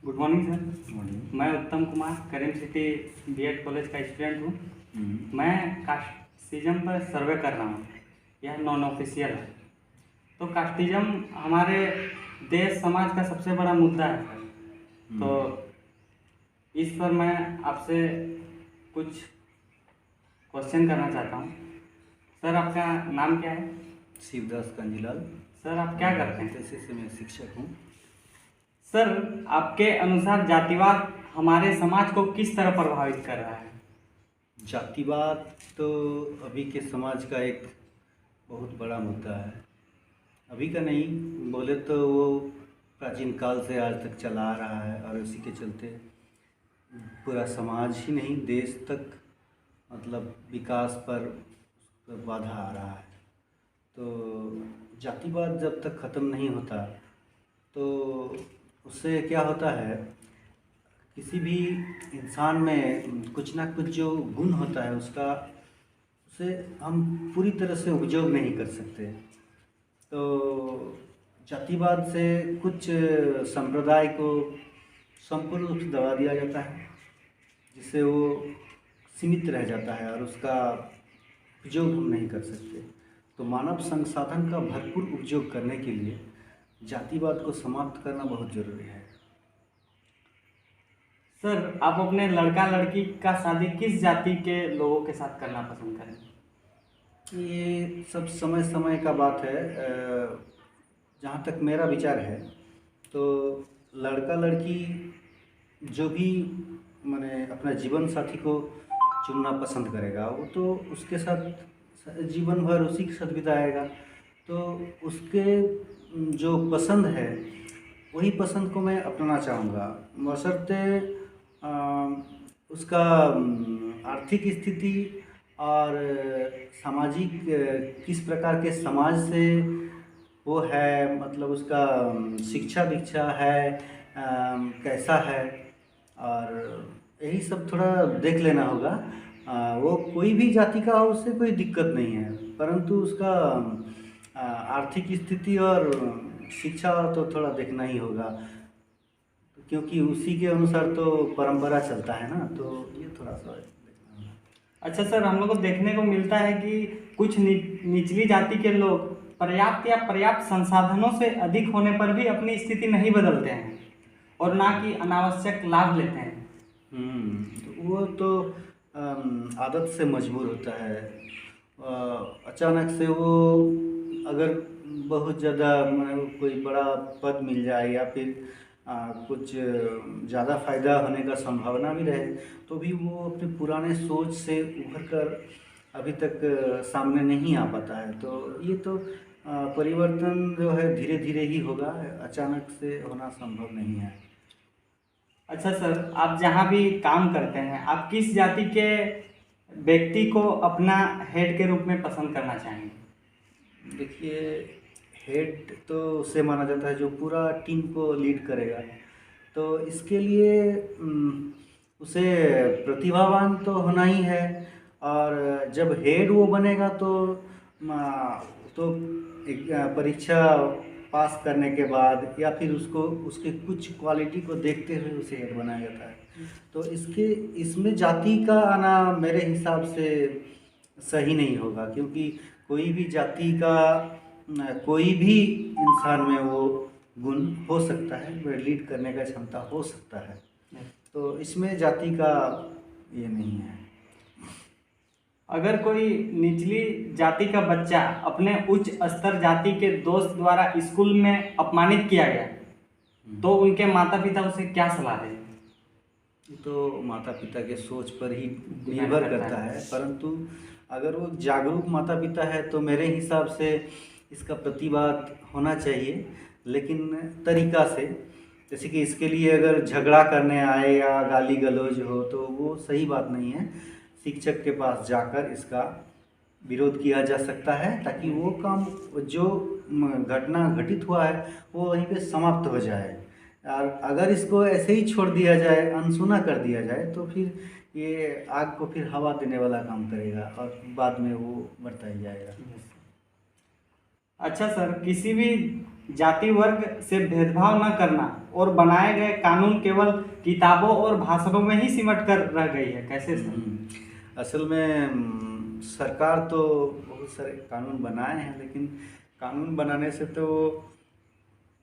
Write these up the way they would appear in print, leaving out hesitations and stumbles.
Good morning sir. Morning. मैं उत्तम कुमार करीम city BEd college का स्टूडेंट हूँ। मैं कास्टिज्म पर सर्वे कर रहा हूँ। यह नॉन ऑफिशियल है। तो कास्टिज्म हमारे देश समाज का सबसे बड़ा मुद्दा है सर। तो इस पर मैं आपसे कुछ क्वेश्चन करना चाहता हूँ। सर आपका नाम क्या है? शिवदास कांजीलाल। सर आप क्या करते हैं? पेशे से मैं शिक्षक हूँ। सर आपके अनुसार जातिवाद हमारे समाज को किस तरह प्रभावित कर रहा है? जातिवाद तो अभी के समाज का एक बहुत बड़ा मुद्दा है। अभी का नहीं, बोले तो वो प्राचीन काल से आज तक चला आ रहा है और उसी के चलते पूरा समाज ही नहीं, देश तक मतलब विकास पर बाधा आ रहा है। तो जातिवाद जब तक ख़त्म नहीं होता तो उससे क्या होता है, किसी भी इंसान में कुछ ना कुछ जो गुण होता है उसका उसे हम पूरी तरह से उपयोग नहीं कर सकते। तो जातिवाद से कुछ संप्रदाय को संपूर्ण रूप से दबा दिया जाता है, जिससे वो सीमित रह जाता है और उसका उपयोग हम नहीं कर सकते। तो मानव संसाधन का भरपूर उपयोग करने के लिए जातिवाद को समाप्त करना बहुत ज़रूरी है। सर आप अपने लड़का लड़की का शादी किस जाति के लोगों के साथ करना पसंद करें? ये सब समय समय का बात है। जहाँ तक मेरा विचार है तो लड़का लड़की जो भी माने अपना जीवन साथी को चुनना पसंद करेगा वो तो उसके साथ जीवन भर उसी के साथ बिताएगा। तो उसके जो पसंद है वही पसंद को मैं अपनाना चाहूँगा, बशर्ते उसका आर्थिक स्थिति और सामाजिक किस प्रकार के समाज से वो है, मतलब उसका शिक्षा दीक्षा है, कैसा है, और यही सब थोड़ा देख लेना होगा। वो कोई भी जाति का हो उससे कोई दिक्कत नहीं है, परंतु उसका आर्थिक स्थिति और शिक्षा तो थोड़ा देखना ही होगा, क्योंकि उसी के अनुसार तो परंपरा चलता है ना। तो ये थोड़ा सा देखना होगा। अच्छा सर, हम लोग को देखने को मिलता है कि कुछ निचली जाति के लोग पर्याप्त संसाधनों से अधिक होने पर भी अपनी स्थिति नहीं बदलते हैं और ना कि अनावश्यक लाभ लेते हैं। तो वो तो आदत से मजबूर होता है। अचानक से वो अगर बहुत ज़्यादा कोई बड़ा पद मिल जाए या फिर कुछ ज़्यादा फ़ायदा होने का संभावना भी रहे तो भी वो अपने पुराने सोच से उभर कर अभी तक सामने नहीं आ पाता है। तो ये तो परिवर्तन जो है धीरे धीरे ही होगा, अचानक से होना संभव नहीं है। अच्छा सर, आप जहाँ भी काम करते हैं आप किस जाति के व्यक्ति को अपना हेड के रूप में पसंद करना चाहेंगे? देखिए, हेड तो उसे माना जाता है जो पूरा टीम को लीड करेगा। तो इसके लिए उसे प्रतिभावान तो होना ही है, और जब हेड वो बनेगा तो तो एक परीक्षा पास करने के बाद या फिर उसको उसके कुछ क्वालिटी को देखते हुए उसे हेड बनाया जाता है। तो इसमें जाति का आना मेरे हिसाब से सही नहीं होगा, क्योंकि कोई भी जाति का कोई भी इंसान में वो गुण हो सकता है, वह लीड करने का क्षमता हो सकता है। तो इसमें जाति का ये नहीं है। अगर कोई निचली जाति का बच्चा अपने उच्च स्तर जाति के दोस्त द्वारा स्कूल में अपमानित किया गया तो उनके माता पिता उसे क्या सलाह देंगे? तो माता पिता के सोच पर ही निर्भर करता है, परंतु अगर वो जागरूक माता पिता है तो मेरे हिसाब से इसका प्रतिवाद होना चाहिए, लेकिन तरीका से। जैसे कि इसके लिए अगर झगड़ा करने आए या गाली गलौज हो तो वो सही बात नहीं है। शिक्षक के पास जाकर इसका विरोध किया जा सकता है, ताकि वो काम जो घटना घटित हुआ है वो वहीं पे समाप्त हो जाए। और अगर इसको ऐसे ही छोड़ दिया जाए, अनसुना कर दिया जाए, तो फिर ये आग को फिर हवा देने वाला काम करेगा और बाद में वो बढ़ता ही जाएगा। अच्छा सर, किसी भी जाति वर्ग से भेदभाव न करना और बनाए गए कानून केवल किताबों और भाषणों में ही सिमट कर रह गई है, कैसे सर? असल में सरकार तो बहुत सारे कानून बनाए हैं, लेकिन कानून बनाने से तो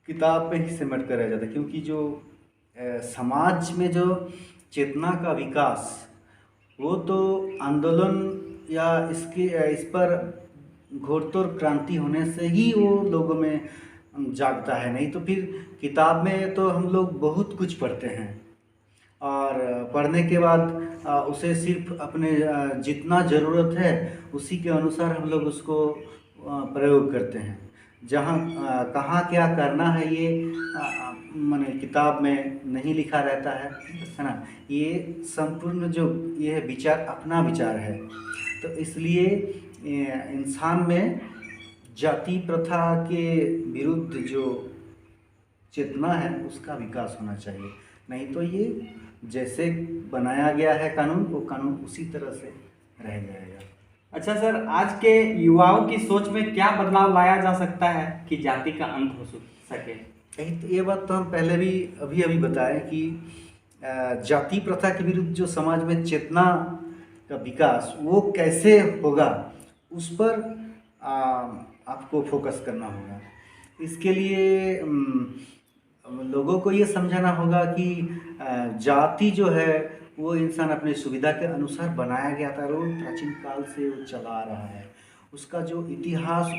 किताब में ही सिमट कर रह जाता है, क्योंकि जो समाज में जो चेतना का विकास वो तो आंदोलन या इस पर घोरतोड़ क्रांति होने से ही वो लोगों में जागता है। नहीं तो फिर किताब में तो हम लोग बहुत कुछ पढ़ते हैं और पढ़ने के बाद उसे सिर्फ अपने जितना ज़रूरत है उसी के अनुसार हम लोग उसको प्रयोग करते हैं। जहाँ कहाँ क्या करना है ये माने किताब में नहीं लिखा रहता है ना। ये संपूर्ण जो ये विचार अपना विचार है, तो इसलिए इंसान में जाति प्रथा के विरुद्ध जो चेतना है उसका विकास होना चाहिए। नहीं तो ये जैसे बनाया गया है कानून, वो कानून उसी तरह से रह जाएगा। अच्छा सर, आज के युवाओं की सोच में क्या बदलाव लाया जा सकता है कि जाति का अंत हो सके? तो ये बात तो हम पहले भी अभी बताए कि जाति प्रथा के विरुद्ध जो समाज में चेतना का विकास वो कैसे होगा, उस पर आपको फोकस करना होगा। इसके लिए लोगों को ये समझाना होगा कि जाति जो है वो इंसान अपनी सुविधा के अनुसार बनाया गया था, वो प्राचीन काल से वो चला आ रहा है। उसका जो इतिहास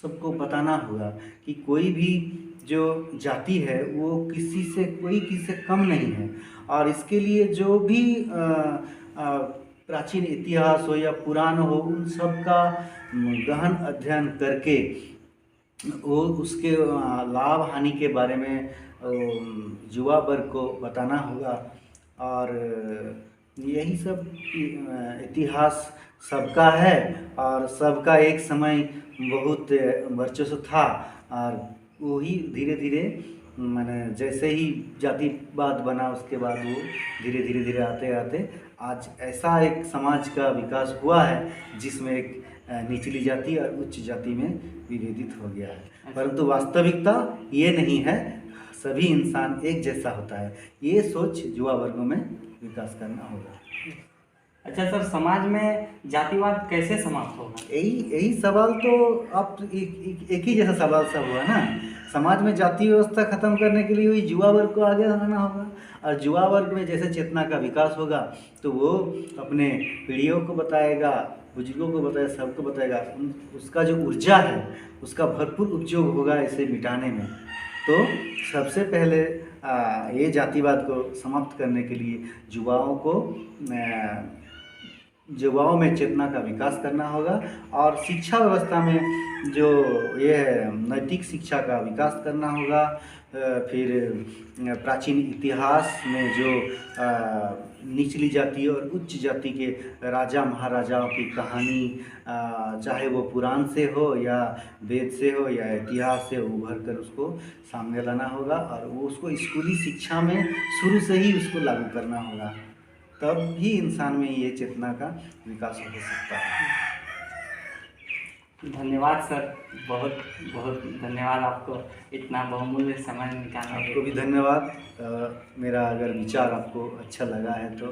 सबको बताना होगा कि कोई भी जो जाति है वो कोई किसी से कम नहीं है। और इसके लिए जो भी प्राचीन इतिहास हो या पुराण हो, उन सब का गहन अध्ययन करके वो उसके लाभ हानि के बारे में युवा वर्ग को बताना होगा। और यही सब इतिहास सबका है और सबका एक समय बहुत वर्चस्व था, और वही धीरे धीरे माने जैसे ही जातिवाद बना उसके बाद वो धीरे आते आते आज ऐसा एक समाज का विकास हुआ है जिसमें एक निचली जाति और उच्च जाति में विभेदित हो गया है। परंतु वास्तविकता ये नहीं है, सभी इंसान एक जैसा होता है। ये सोच युवा वर्गों में विकास करना होगा। अच्छा सर, समाज में जातिवाद कैसे समाप्त होगा? यही सवाल तो आप एक ही जैसा सवाल सब हुआ ना। समाज में जाति व्यवस्था खत्म करने के लिए युवा वर्ग को आगे आना होगा, और युवा वर्ग में जैसे चेतना का विकास होगा तो वो अपने पीढ़ियों को बताएगा, बुजुर्गों को बताएगा, सबको बताएगा। उसका जो ऊर्जा है उसका भरपूर उपयोग होगा इसे मिटाने में। तो सबसे पहले ये जातिवाद को समाप्त करने के लिए युवाओं में चेतना का विकास करना होगा, और शिक्षा व्यवस्था में जो ये है नैतिक शिक्षा का विकास करना होगा। फिर प्राचीन इतिहास में जो निचली जाति और उच्च जाति के राजा महाराजाओं की कहानी, चाहे वो पुराण से हो या वेद से हो या इतिहास से, उभर कर उसको सामने लाना होगा, और वो उसको स्कूली शिक्षा में शुरू से ही उसको लागू करना होगा। तब ही इंसान में ये चेतना का विकास हो सकता है। धन्यवाद सर, बहुत बहुत धन्यवाद आपको इतना बहुमूल्य समय निकालने के लिए। आपको भी धन्यवाद। मेरा अगर विचार आपको अच्छा लगा है तो